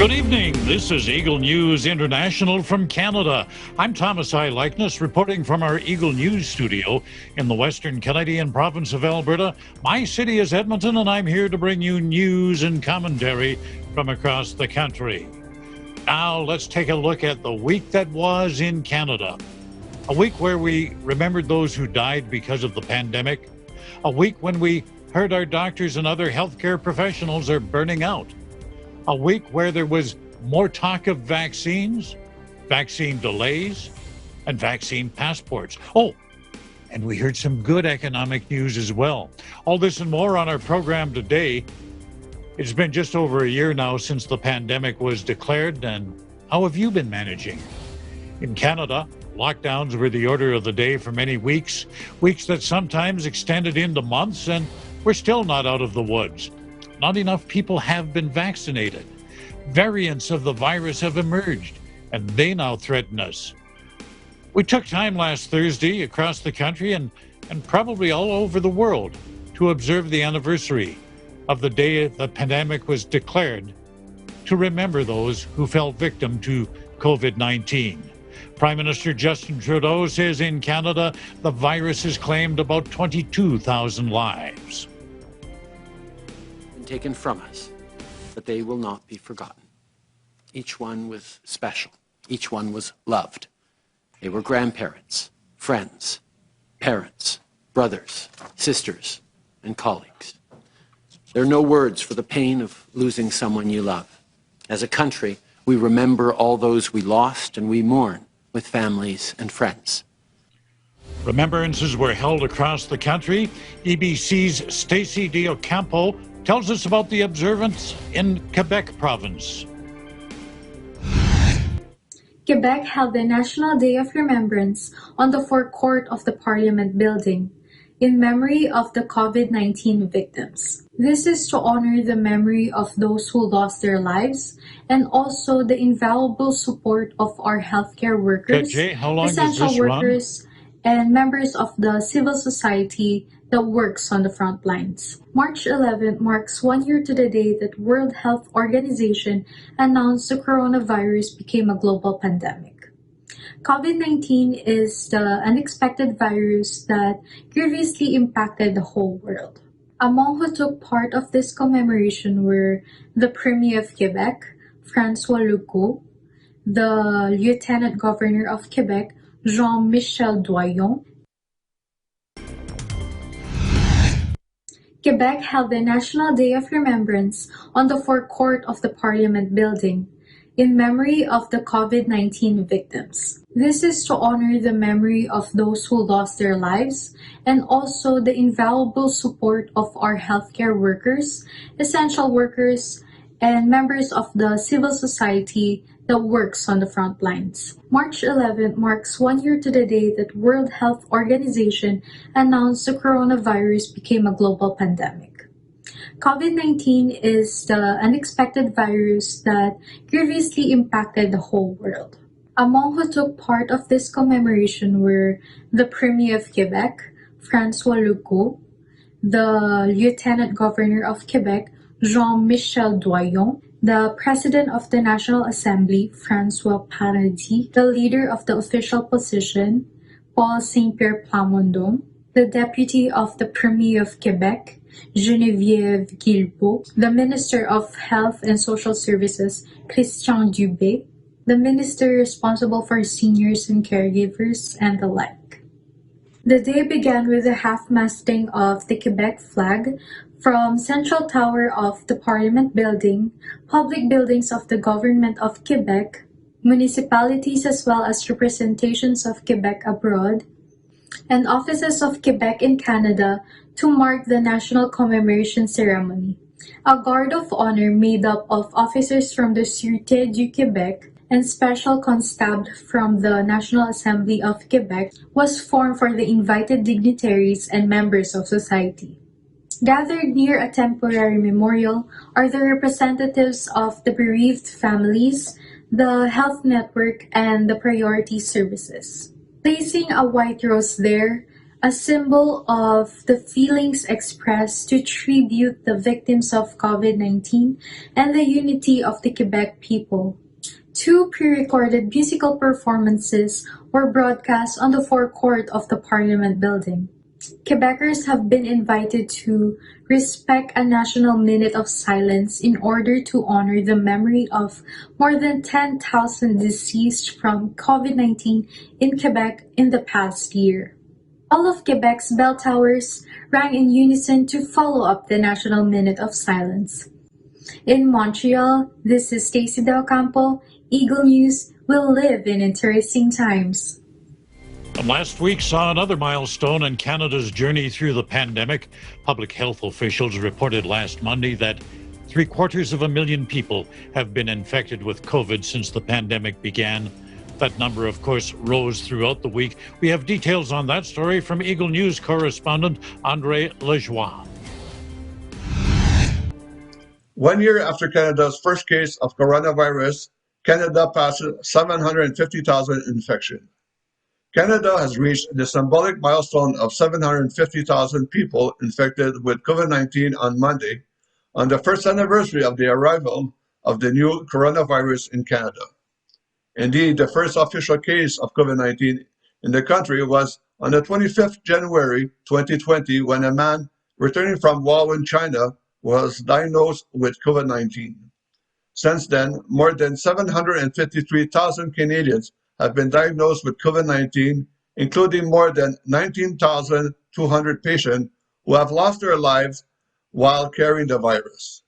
Good evening. This is Eagle News International from Canada. I'm Thomas I. Likeness reporting from our Eagle News studio in the Western Canadian province of Alberta. My city is Edmonton, and I'm here to bring you news and commentary from across the country. Now, let's take a look at the week that was in Canada. A week where we remembered those who died because of the pandemic. A week when we heard our doctors and other healthcare professionals are burning out. A week where there was more talk of vaccines, vaccine delays, and vaccine passports. Oh, and we heard some good economic news as well. All this and more on our program today. It's been just over a year now since the pandemic was declared, and how have you been managing? In Canada, lockdowns were the order of the day for many weeks, weeks that sometimes extended into months, and we're still not out of the woods. Not enough people have been vaccinated. Variants of the virus have emerged, and they now threaten us. We took time last Thursday across the country and probably all over the world to observe the anniversary of the day the pandemic was declared, to remember those who fell victim to COVID-19. Prime Minister Justin Trudeau says in Canada, the virus has claimed about 22,000 lives. Taken from us, but they will not be forgotten. Each one was special. Each one was loved. They were grandparents, friends, parents, brothers, sisters, and colleagues. There are no words for the pain of losing someone you love. As a country, we remember all those we lost, and we mourn with families and friends. Remembrances were held across the country. EBC's Stacey Diocampo tells us about the observance in Quebec province. Quebec held the National Day of Remembrance on the forecourt of the Parliament building in memory of the COVID-19 victims. This is to honor the memory of those who lost their lives and also the invaluable support of our healthcare workers, essential workers, and members of the civil society that works on the front lines. March 11th marks 1 year to the day that World Health Organization announced the coronavirus became a global pandemic. COVID-19 is the unexpected virus that grievously impacted the whole world. Among who took part of this commemoration were the Premier of Quebec, François Legault, the Lieutenant Governor of Quebec, Jean-Michel Doyon. Quebec held the National Day of Remembrance on the forecourt of the Parliament building in memory of the COVID-19 victims. This is to honor the memory of those who lost their lives and also the invaluable support of our healthcare workers, essential workers, and members of the civil society that works on the front lines. March 11th marks 1 year to the day that World Health Organization announced the coronavirus became a global pandemic. COVID-19 is the unexpected virus that grievously impacted the whole world. Among who took part of this commemoration were the Premier of Quebec, François Legault, the Lieutenant Governor of Quebec, Jean-Michel Doyon, the President of the National Assembly, François Paradis, the Leader of the Official Position, Paul Saint-Pierre Plamondon, the Deputy of the Premier of Quebec, Geneviève Guilbeault, the Minister of Health and Social Services, Christian Dubé, the Minister responsible for seniors and caregivers, and the like. The day began with the half-masting of the Quebec flag from Central Tower of the Parliament building, public buildings of the Government of Quebec, municipalities as well as representations of Quebec abroad, and offices of Quebec in Canada to mark the national commemoration ceremony. A guard of honor made up of officers from the Sûreté du Québec and special constabs from the National Assembly of Quebec was formed for the invited dignitaries and members of society. Gathered near a temporary memorial are the representatives of the bereaved families, the health network, and the priority services. Placing a white rose there, a symbol of the feelings expressed to tribute the victims of COVID-19 and the unity of the Quebec people. Two pre-recorded musical performances were broadcast on the forecourt of the Parliament building. Quebecers have been invited to respect a national minute of silence in order to honor the memory of more than 10,000 deceased from COVID-19 in Quebec in the past year. All of Quebec's bell towers rang in unison to follow up the National Minute of Silence. In Montreal, this is Stacey Del Campo. Eagle News will live in interesting times. And last week saw another milestone in Canada's journey through the pandemic. Public health officials reported last Monday that 750,000 people have been infected with COVID since the pandemic began. That number, of course, rose throughout the week. We have details on that story from Eagle News correspondent Andre Lejoie. 1 year after Canada's first case of coronavirus, Canada passed 750,000 infections. Canada has reached the symbolic milestone of 750,000 people infected with COVID-19 on Monday, on the first anniversary of the arrival of the new coronavirus in Canada. Indeed, the first official case of COVID-19 in the country was on the 25th January 2020 when a man returning from Wuhan, China, was diagnosed with COVID-19. Since then, more than 753,000 Canadians have been diagnosed with COVID-19, including more than 19,200 patients who have lost their lives while carrying the virus.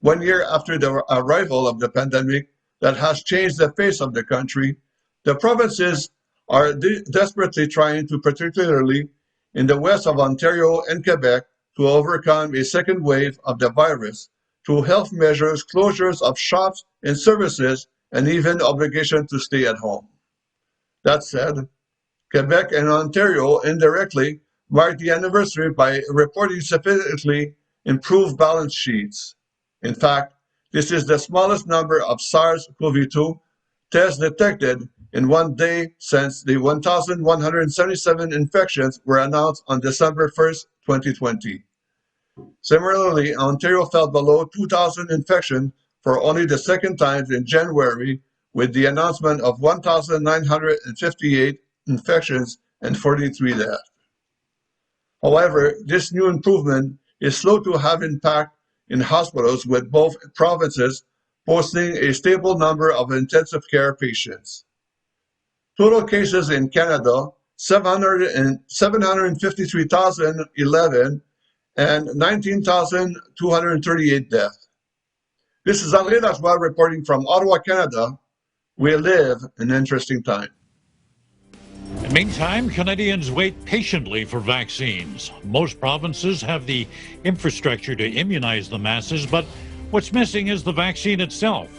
1 year after the arrival of the pandemic that has changed the face of the country, the provinces are desperately trying to, particularly in the west of Ontario and Quebec, to overcome a second wave of the virus through health measures, closures of shops and services, and even obligation to stay at home. That said, Quebec and Ontario indirectly marked the anniversary by reporting significantly improved balance sheets. In fact, this is the smallest number of SARS-CoV-2 tests detected in 1 day since the 1,177 infections were announced on December 1st, 2020. Similarly, Ontario fell below 2,000 infections for only the second time in January, with the announcement of 1,958 infections and 43 deaths. However, this new improvement is slow to have impact in hospitals, with both provinces posting a stable number of intensive care patients. Total cases in Canada, 753,011 and 19,238 deaths. This is Andre Lajoie reporting from Ottawa, Canada. We live in an interesting time. In the meantime, Canadians wait patiently for vaccines. Most provinces have the infrastructure to immunize the masses, but what's missing is the vaccine itself.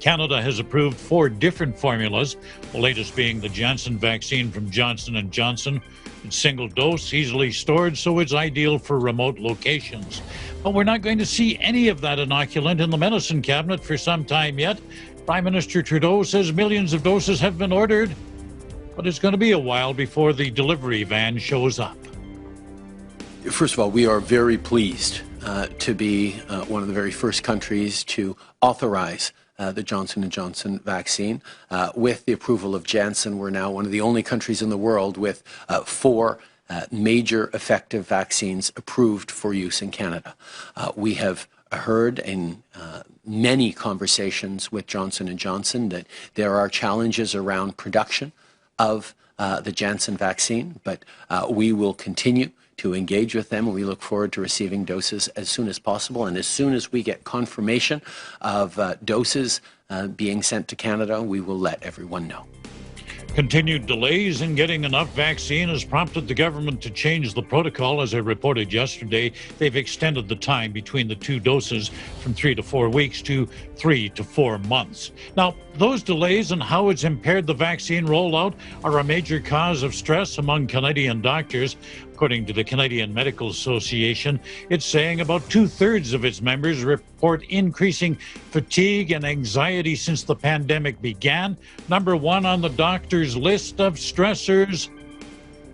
Canada has approved 4 different formulas, the latest being the Janssen vaccine from Johnson & Johnson. It's single dose, easily stored, so it's ideal for remote locations. But we're not going to see any of that inoculant in the medicine cabinet for some time yet. Prime Minister Trudeau says millions of doses have been ordered, but it's going to be a while before the delivery van shows up. First of all, we are very pleased to be one of the very first countries to authorize the Johnson & Johnson vaccine. With the approval of Janssen, we're now one of the only countries in the world with 4 major effective vaccines approved for use in Canada. We have heard in many conversations with Johnson & Johnson that there are challenges around production of the Janssen vaccine, but we will continue to engage with them. We look forward to receiving doses as soon as possible, and as soon as we get confirmation of doses being sent to Canada, we will let everyone know. Continued delays in getting enough vaccine has prompted the government to change the protocol. As I reported yesterday, they've extended the time between the 2 doses from 3 to 4 weeks to 3 to 4 months. Now, those delays and how it's impaired the vaccine rollout are a major cause of stress among Canadian doctors. According to the Canadian Medical Association, it's saying about 2/3 of its members report increasing fatigue and anxiety since the pandemic began. Number 1 on the doctor's list of stressors,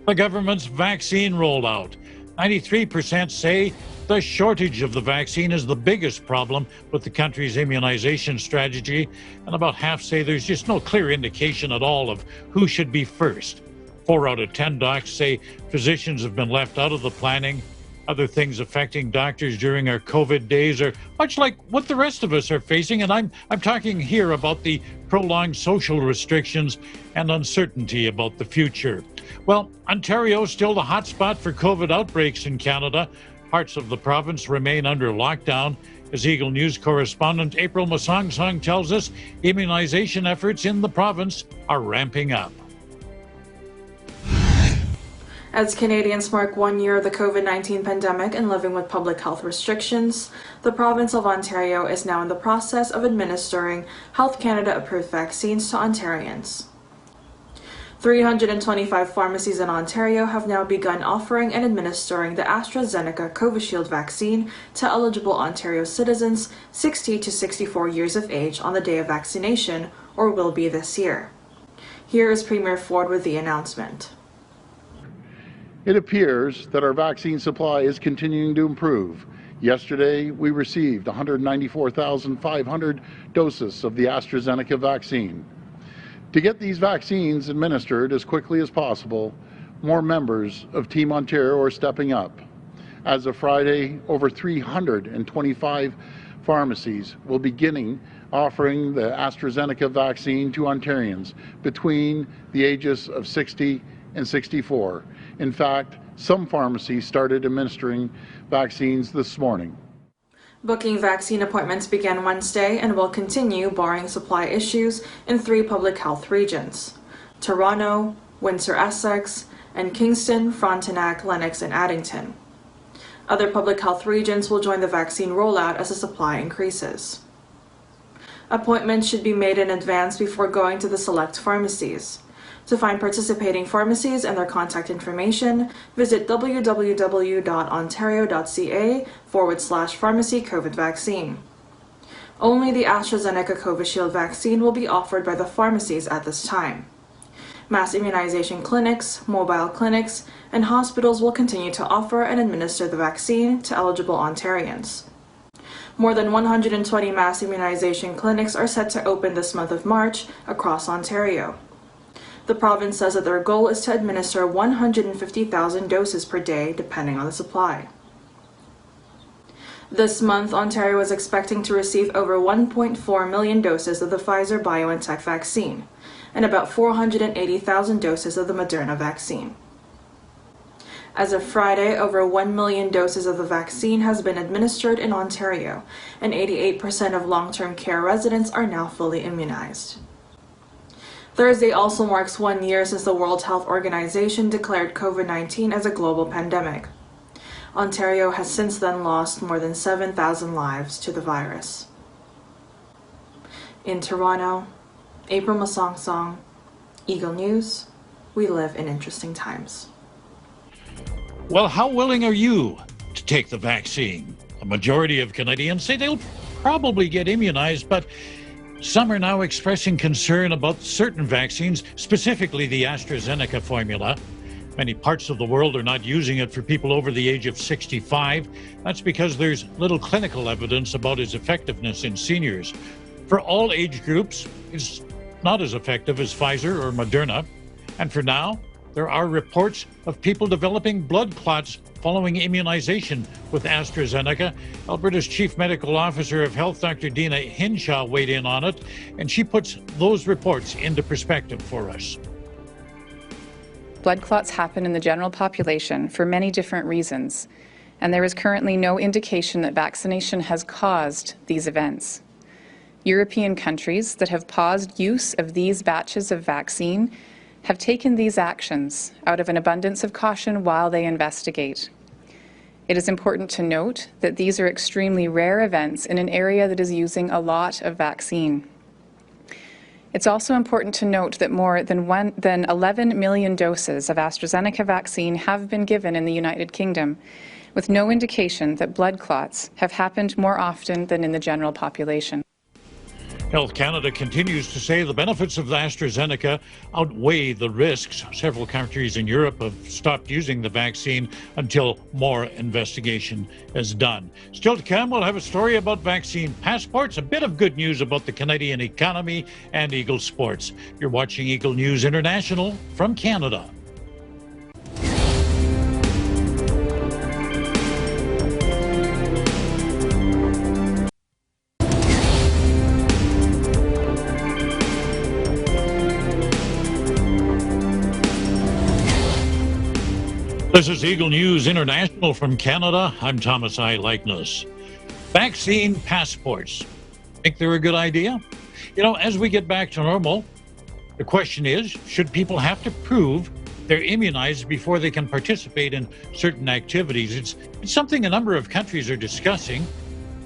The government's vaccine rollout. 93% say the shortage of the vaccine is the biggest problem with the country's immunization strategy, and about half say there's just no clear indication at all of who should be first. 4 out of 10 docs say physicians have been left out of the planning. Other things affecting doctors during our COVID days are much like what the rest of us are facing, and I'm talking here about the prolonged social restrictions and uncertainty about the future. Well, Ontario is still the hotspot for COVID outbreaks in Canada. Parts of the province remain under lockdown. As Eagle News correspondent April Masongsong tells us, immunization efforts in the province are ramping up. As Canadians mark 1 year of the COVID-19 pandemic and living with public health restrictions, the province of Ontario is now in the process of administering Health Canada-approved vaccines to Ontarians. 325 pharmacies in Ontario have now begun offering and administering the AstraZeneca Covishield vaccine to eligible Ontario citizens 60 to 64 years of age on the day of vaccination, or will be this year. Here is Premier Ford with the announcement. It appears that our vaccine supply is continuing to improve. Yesterday, we received 194,500 doses of the AstraZeneca vaccine. To get these vaccines administered as quickly as possible, more members of Team Ontario are stepping up. As of Friday, over 325 pharmacies will begin offering the AstraZeneca vaccine to Ontarians between the ages of 60 and 64. In fact, some pharmacies started administering vaccines this morning. Booking vaccine appointments began Wednesday and will continue barring supply issues in 3 public health regions: Toronto, Windsor-Essex, and Kingston, Frontenac, Lennox, and Addington. Other public health regions will join the vaccine rollout as the supply increases. Appointments should be made in advance before going to the select pharmacies. To find participating pharmacies and their contact information, visit www.ontario.ca/pharmacy COVID vaccine. Only the AstraZeneca Covishield vaccine will be offered by the pharmacies at this time. Mass immunization clinics, mobile clinics, and hospitals will continue to offer and administer the vaccine to eligible Ontarians. More than 120 mass immunization clinics are set to open this month of March across Ontario. The province says that their goal is to administer 150,000 doses per day, depending on the supply. This month, Ontario is expecting to receive over 1.4 million doses of the Pfizer-BioNTech vaccine and about 480,000 doses of the Moderna vaccine. As of Friday, over 1 million doses of the vaccine has been administered in Ontario, and 88% of long-term care residents are now fully immunized. Thursday also marks 1 year since the World Health Organization declared COVID-19 as a global pandemic. Ontario has since then lost more than 7,000 lives to the virus. In Toronto, April Masongsong, Eagle News, we live in interesting times. Well, how willing are you to take the vaccine? A majority of Canadians say they'll probably get immunized, but some are now expressing concern about certain vaccines, specifically the AstraZeneca formula. Many parts of the world are not using it for people over the age of 65. That's because there's little clinical evidence about its effectiveness in seniors. For all age groups, it's not as effective as Pfizer or Moderna. And for now, there are reports of people developing blood clots following immunization with AstraZeneca. Alberta's Chief Medical Officer of Health, Dr. Dina Hinshaw, weighed in on it, and she puts those reports into perspective for us. Blood clots happen in the general population for many different reasons, and there is currently no indication that vaccination has caused these events. European countries that have paused use of these batches of vaccine have taken these actions out of an abundance of caution while they investigate. It is important to note that these are extremely rare events in an area that is using a lot of vaccine. It's also important to note that more than 11 million doses of AstraZeneca vaccine have been given in the United Kingdom, with no indication that blood clots have happened more often than in the general population. Health Canada continues to say the benefits of the AstraZeneca outweigh the risks. Several countries in Europe have stopped using the vaccine until more investigation is done. Still to come, we'll have a story about vaccine passports, a bit of good news about the Canadian economy, and Eagle Sports. You're watching Eagle News International from Canada. This is Eagle News International from Canada. I'm Thomas I. Likeness. Vaccine passports. Think they're a good idea? You know, as we get back to normal, the question is, should people have to prove they're immunized before they can participate in certain activities? It's something a number of countries are discussing.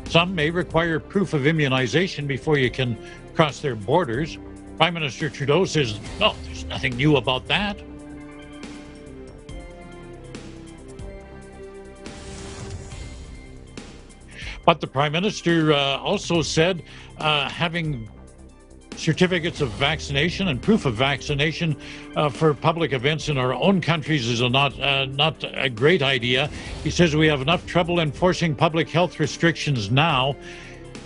Some may require proof of immunization before you can cross their borders. Prime Minister Trudeau says, no, there's nothing new about that. But the Prime Minister also said having certificates of vaccination and proof of vaccination for public events in our own countries is not a great idea. He says we have enough trouble enforcing public health restrictions now.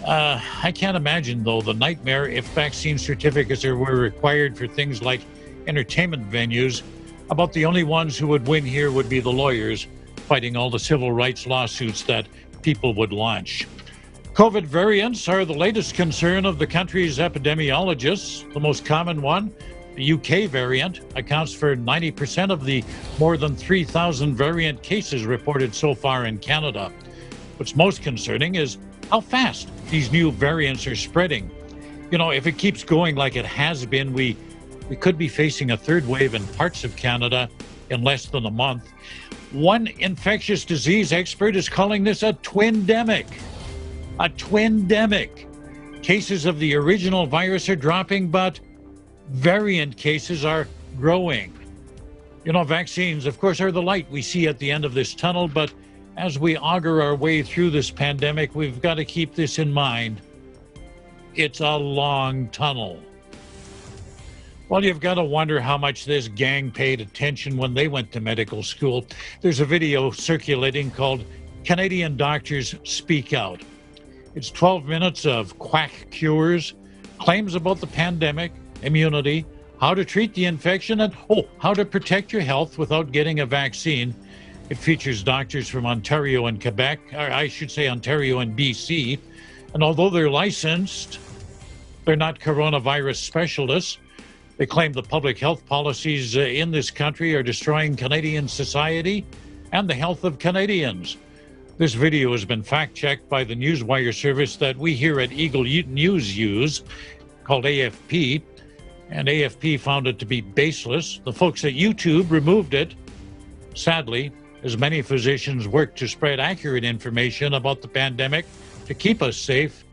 I can't imagine, though, the nightmare if vaccine certificates were required for things like entertainment venues. About the only ones who would win here would be the lawyers fighting all the civil rights lawsuits that people would launch. COVID variants are the latest concern of the country's epidemiologists. The most common one, the UK variant, accounts for 90% of the more than 3,000 variant cases reported so far in Canada. What's most concerning is how fast these new variants are spreading. You know, if it keeps going like it has been, we could be facing a third wave in parts of Canada in less than a month. One infectious disease expert is calling this a twindemic. A twindemic. Cases of the original virus are dropping, but variant cases are growing. You know, vaccines, of course, are the light we see at the end of this tunnel, but as we augur our way through this pandemic, we've got to keep this in mind. It's a long tunnel. Well, you've got to wonder how much this gang paid attention when they went to medical school. There's a video circulating called Canadian Doctors Speak Out. It's 12 minutes of quack cures, claims about the pandemic, immunity, how to treat the infection, and how to protect your health without getting a vaccine. It features doctors from Ontario and Quebec, or I should say Ontario and BC. And although they're licensed, they're not coronavirus specialists. They claim the public health policies in this country are destroying Canadian society and the health of Canadians. This video has been fact-checked by the newswire service that we here at Eagle News use, called AFP, and AFP found it to be baseless. The folks at YouTube removed it. Sadly, as many physicians work to spread accurate information about the pandemic to keep us safe,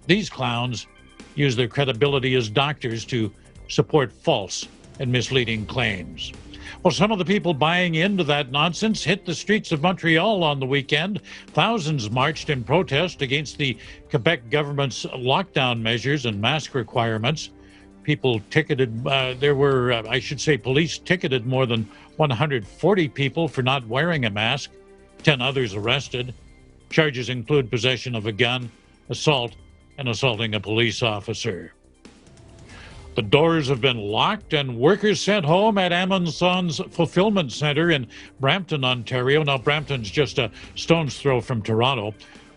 these clowns use their credibility as doctors to support false and misleading claims. Well, some of the people buying into that nonsense hit the streets of Montreal on the weekend. Thousands marched in protest against the Quebec government's lockdown measures and mask requirements. People ticketed, police ticketed more than 140 people for not wearing a mask, 10 others arrested. Charges include possession of a gun, assault, and assaulting a police officer. The doors have been locked and workers sent home at Amazon's fulfillment center in Brampton, Ontario. Now, Brampton's just a stone's throw from Toronto.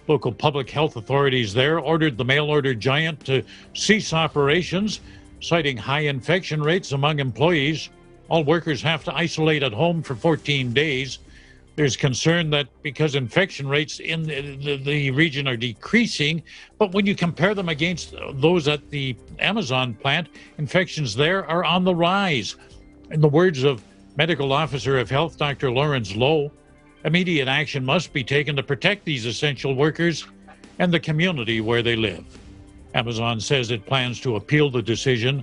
Local public health authorities there ordered the mail-order giant to cease operations, citing high infection rates among employees. All workers have to isolate at home for 14 days. There's concern that because infection rates in the region are decreasing, but when you compare them against those at the Amazon plant, infections there are on the rise. In the words of Medical Officer of Health, Dr. Lawrence Lowe, immediate action must be taken to protect these essential workers and the community where they live. Amazon says it plans to appeal the decision.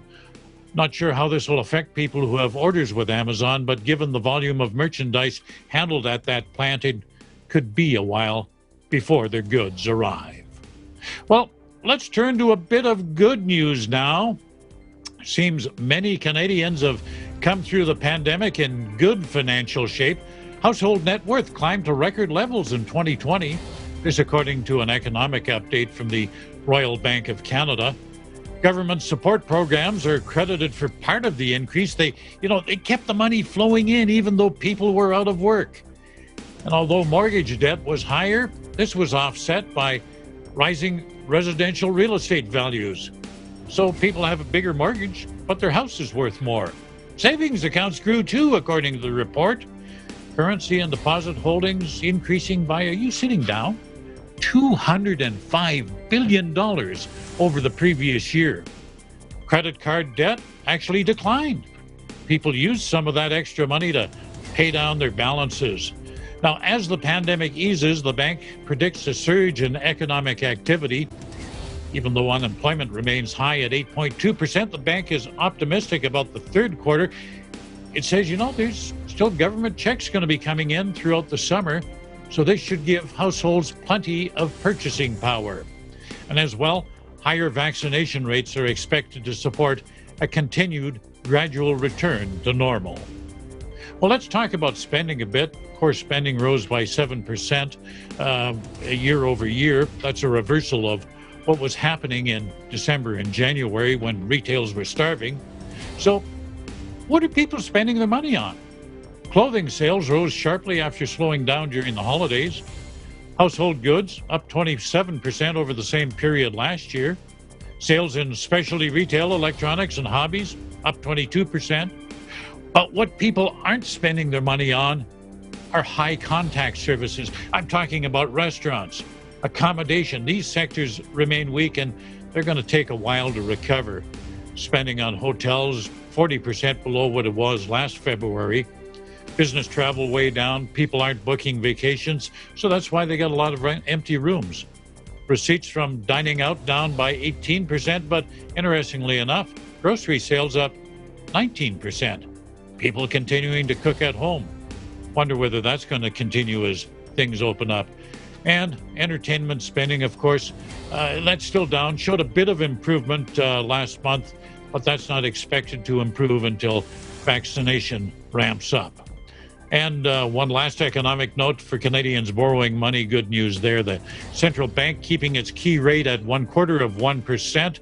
Not sure how this will affect people who have orders with Amazon, but given the volume of merchandise handled at that plant, it could be a while before their goods arrive. Well, let's turn to a bit of good news now. Seems many Canadians have come through the pandemic in good financial shape. Household net worth climbed to record levels in 2020. This according to an economic update from the Royal Bank of Canada. Government support programs are credited for part of the increase. They kept the money flowing in even though people were out of work. And although mortgage debt was higher, this was offset by rising residential real estate values. So people have a bigger mortgage, but their house is worth more. Savings accounts grew too, according to the report. Currency and deposit holdings increasing by, are you sitting down? $205 billion over the previous year. Credit card debt actually declined. People used some of that extra money to pay down their balances. Now, as the pandemic eases, the bank predicts a surge in economic activity. Even though unemployment remains high at 8.2%, the bank is optimistic about the third quarter. It says, there's still government checks going to be coming in throughout the summer, so this should give households plenty of purchasing power. And as well, higher vaccination rates are expected to support a continued gradual return to normal. Well, let's talk about spending a bit. Core spending rose by 7% year over year. That's a reversal of what was happening in December and January when retails were starving. So what are people spending their money on? Clothing sales rose sharply after slowing down during the holidays. Household goods up 27% over the same period last year. Sales in specialty retail, electronics, and hobbies up 22%. But what people aren't spending their money on are high contact services. I'm talking about restaurants, accommodation. These sectors remain weak and they're going to take a while to recover. Spending on hotels 40% below what it was last February. Business travel way down. People aren't booking vacations, so that's why they got a lot of empty rooms. Receipts from dining out down by 18%, but interestingly enough, grocery sales up 19%. People continuing to cook at home. Wonder whether that's going to continue as things open up. And entertainment spending, of course, that's still down. Showed a bit of improvement last month, but that's not expected to improve until vaccination ramps up. And one last economic note for Canadians borrowing money. Good news there. The central bank keeping its key rate at 0.25%.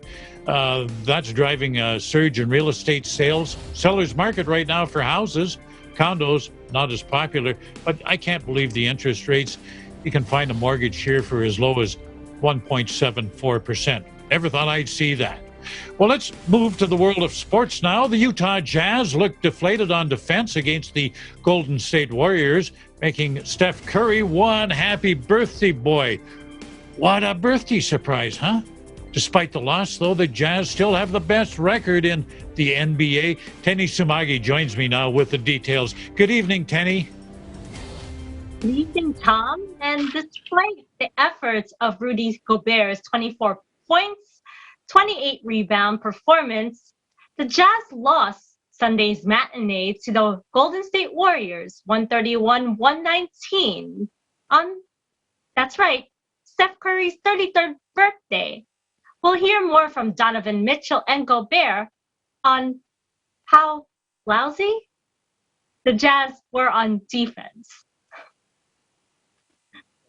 That's driving a surge in real estate sales. Seller's market right now for houses, condos, not as popular, but I can't believe the interest rates. You can find a mortgage here for as low as 1.74%. Never thought I'd see that. Well, let's move to the world of sports now. The Utah Jazz looked deflated on defense against the Golden State Warriors, making Steph Curry one happy birthday boy. What a birthday surprise, huh? Despite the loss, though, the Jazz still have the best record in the NBA. Tenny Sumagi joins me now with the details. Good evening, Tenny. Good evening, Tom. And despite the efforts of Rudy Gobert's 24 points, 28 rebound performance, the Jazz lost Sunday's matinee to the Golden State Warriors 131-119 on, that's right, Steph Curry's 33rd birthday. We'll hear more from Donovan Mitchell and Gobert on how lousy the Jazz were on defense.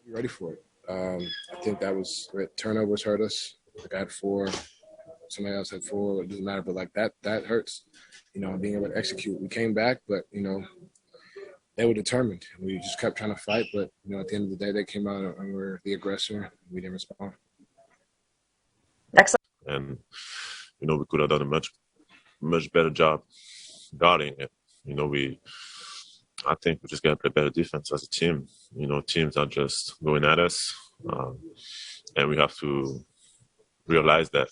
Be ready for it. I think that was turnovers hurt us. Like I had 4, somebody else had 4. It doesn't matter, but like that hurts. Being able to execute. We came back, but they were determined. We just kept trying to fight, but at the end of the day, they came out and were the aggressor. We didn't respond. And we could have done a much better job guarding it. I think we just got to play better defense as a team. Teams are just going at us, and we have to realize that,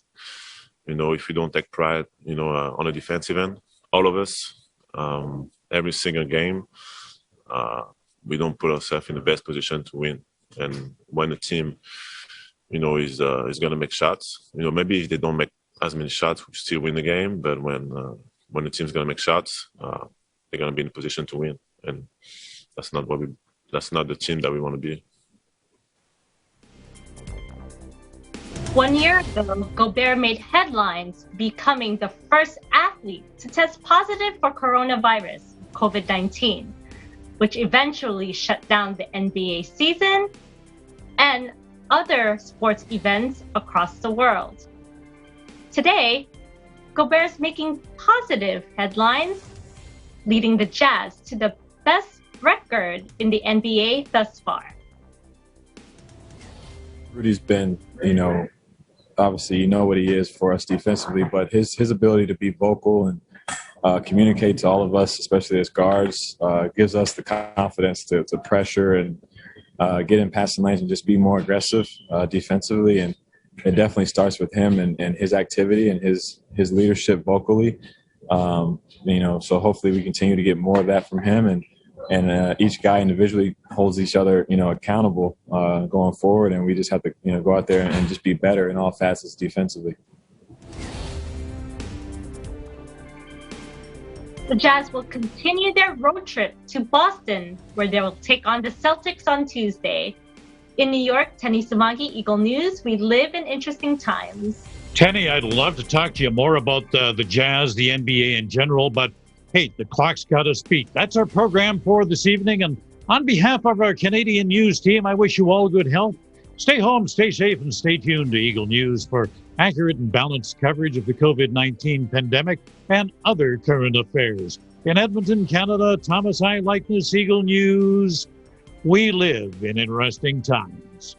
if we don't take pride, on the defensive end, all of us, every single game, we don't put ourselves in the best position to win. And when the team, is going to make shots, maybe if they don't make as many shots, we still win the game. But when the team's going to make shots, they're going to be in a position to win. And that's not the team that we want to be. 1 year ago, Gobert made headlines, becoming the first athlete to test positive for coronavirus, COVID-19, which eventually shut down the NBA season and other sports events across the world. Today, Gobert's making positive headlines, leading the Jazz to the best record in the NBA thus far. Rudy's been, obviously what he is for us defensively, but his ability to be vocal and communicate to all of us, especially as guards, gives us the confidence to pressure and get in passing lanes and just be more aggressive defensively. And it definitely starts with him and his activity and his leadership vocally. So hopefully we continue to get more of that from him, and each guy individually holds each other, accountable going forward. And we just have to, go out there and just be better in all facets defensively. The Jazz will continue their road trip to Boston, where they will take on the Celtics on Tuesday. In New York, Tenny Sumagi, Eagle News. We live in interesting times. Tenny, I'd love to talk to you more about the Jazz, the NBA in general, but hey, the clock's got to speak. That's our program for this evening, and on behalf of our Canadian News team, I wish you all good health. Stay home, stay safe, and stay tuned to Eagle News for accurate and balanced coverage of the COVID-19 pandemic and other current affairs. In Edmonton, Canada, Thomas I. Likeness, Eagle News. We live in interesting times.